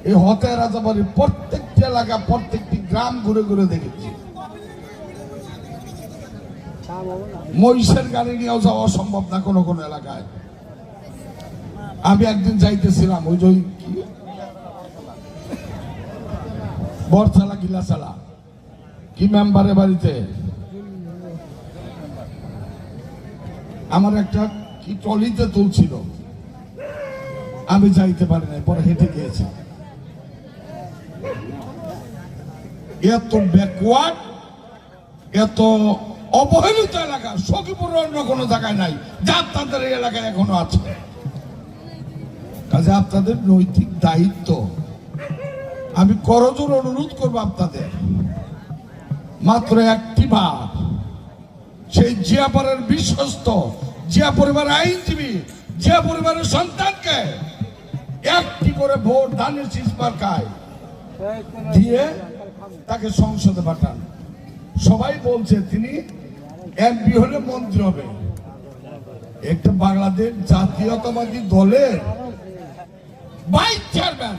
এই হতে রাজাবাড়ির প্রত্যেকটি এলাকা প্রত্যেকটি গ্রাম ঘুরে ঘুরে দেখেছি। মহিষের গাড়ি নিয়েও যাওয়া সম্ভব না কোনো কোনো এলাকায়। আমি একদিন যাইতেছিলাম ওই যে বরচালা গিলাচালা কি মেম্বারের বাড়িতে আমার একটা কি ট্রলিতে তুলছিল, আমি যাইতে পারি নাই, পরে হেঁটে গিয়েছি। এত ব্যাকওয়ার্ড, এত অবহেলিত এলাকা সখীপুর অন্য কোনো জায়গায় নাই, যা আপনাদের এই এলাকায় এখনো আছে। কাজে আপনাদের নৈতিক দায়িত্ব, আমি করজোর অনুরোধ করবো আপনাদের, মাত্র একটি বার সেই জিয়াপাড়ার বিশ্বস্ত, জিয়া পরিবারের আইনজীবী, জিয়া পরিবারের সন্তানকে একটি করে ভোট ধানের শীষ মার্কায় দিয়ে তাকে সংসদে পাঠান। সবাই বলছে তিনি এমপি হলে মন্ত্রী হবে। একটা বাংলাদেশ জাতীয়তাবাদী দলের ভাইস চেয়ারম্যান